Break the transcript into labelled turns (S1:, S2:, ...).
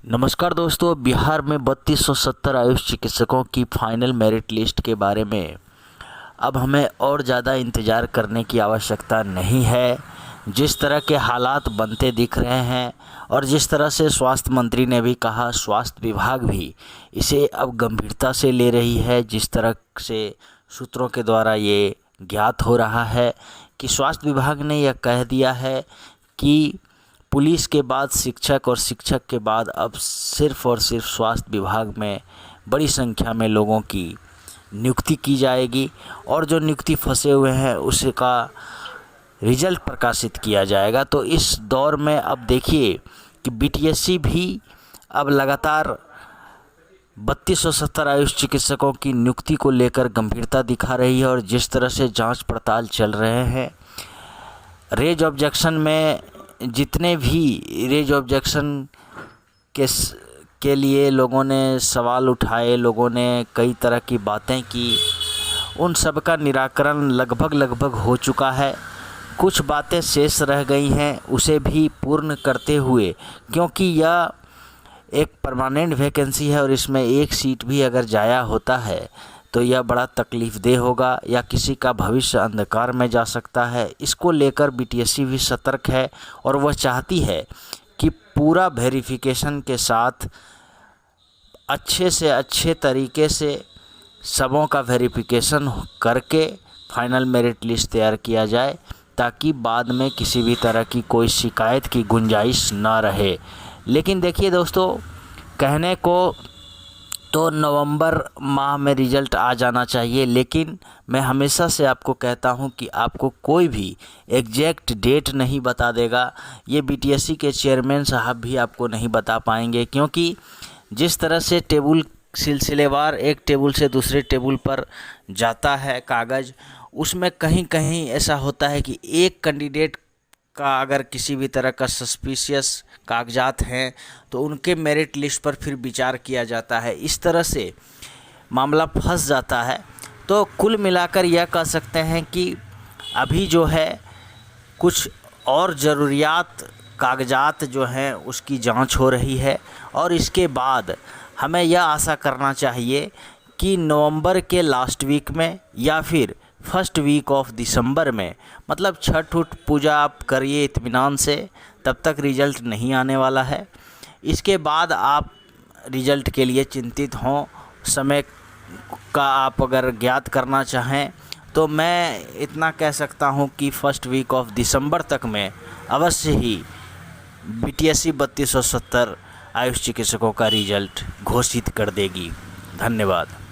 S1: नमस्कार दोस्तों, बिहार में 3270 आयुष चिकित्सकों की फाइनल मेरिट लिस्ट के बारे में अब हमें और ज़्यादा इंतज़ार करने की आवश्यकता नहीं है। जिस तरह के हालात बनते दिख रहे हैं और जिस तरह से स्वास्थ्य मंत्री ने भी कहा, स्वास्थ्य विभाग भी इसे अब गंभीरता से ले रही है। जिस तरह से सूत्रों के द्वारा ये ज्ञात हो रहा है कि स्वास्थ्य विभाग ने यह कह दिया है कि पुलिस के बाद शिक्षक और शिक्षक के बाद अब सिर्फ़ और सिर्फ स्वास्थ्य विभाग में बड़ी संख्या में लोगों की नियुक्ति की जाएगी और जो नियुक्ति फंसे हुए हैं उसका रिजल्ट प्रकाशित किया जाएगा। तो इस दौर में अब देखिए कि बीटीएससी भी अब लगातार 3270 आयुष चिकित्सकों की नियुक्ति को लेकर गंभीरता दिखा रही है और जिस तरह से जांच पड़ताल चल रहे हैं, रेज ऑब्जेक्शन में जितने भी रेज ऑब्जेक्शन के लिए लोगों ने सवाल उठाए, लोगों ने कई तरह की बातें की, उन सब का निराकरण लगभग हो चुका है। कुछ बातें शेष रह गई हैं, उसे भी पूर्ण करते हुए, क्योंकि यह एक परमानेंट वैकेंसी है और इसमें एक सीट भी अगर जाया होता है तो यह बड़ा तकलीफ़देह होगा या किसी का भविष्य अंधकार में जा सकता है। इसको लेकर बीटीएससी भी सतर्क है और वह चाहती है कि पूरा वेरिफिकेशन के साथ अच्छे से अच्छे तरीके से सबों का वेरिफिकेशन करके फाइनल मेरिट लिस्ट तैयार किया जाए, ताकि बाद में किसी भी तरह की कोई शिकायत की गुंजाइश ना रहे। लेकिन देखिए दोस्तों, कहने को तो नवंबर माह में रिज़ल्ट आ जाना चाहिए, लेकिन मैं हमेशा से आपको कहता हूं कि आपको कोई भी एग्जैक्ट डेट नहीं बता देगा। ये बीटीएससी के चेयरमैन साहब भी आपको नहीं बता पाएंगे, क्योंकि जिस तरह से टेबल सिलसिलेवार एक टेबल से दूसरे टेबल पर जाता है कागज़, उसमें कहीं कहीं ऐसा होता है कि एक कैंडिडेट का अगर किसी भी तरह का सस्पिशियस कागजात हैं तो उनके मेरिट लिस्ट पर फिर विचार किया जाता है। इस तरह से मामला फंस जाता है। तो कुल मिलाकर यह कह सकते हैं कि अभी जो है कुछ और ज़रूरियात कागजात जो हैं उसकी जांच हो रही है और इसके बाद हमें यह आशा करना चाहिए कि नवंबर के लास्ट वीक में या फिर फर्स्ट वीक ऑफ दिसंबर में, मतलब छठ उठ पूजा आप करिए इत्मीनान से, तब तक रिज़ल्ट नहीं आने वाला है। इसके बाद आप रिज़ल्ट के लिए चिंतित हों। समय का आप अगर ज्ञात करना चाहें तो मैं इतना कह सकता हूं कि फर्स्ट वीक ऑफ दिसंबर तक में अवश्य ही बीटीएससी 3270 आयुष चिकित्सकों का रिज़ल्ट घोषित कर देगी। धन्यवाद।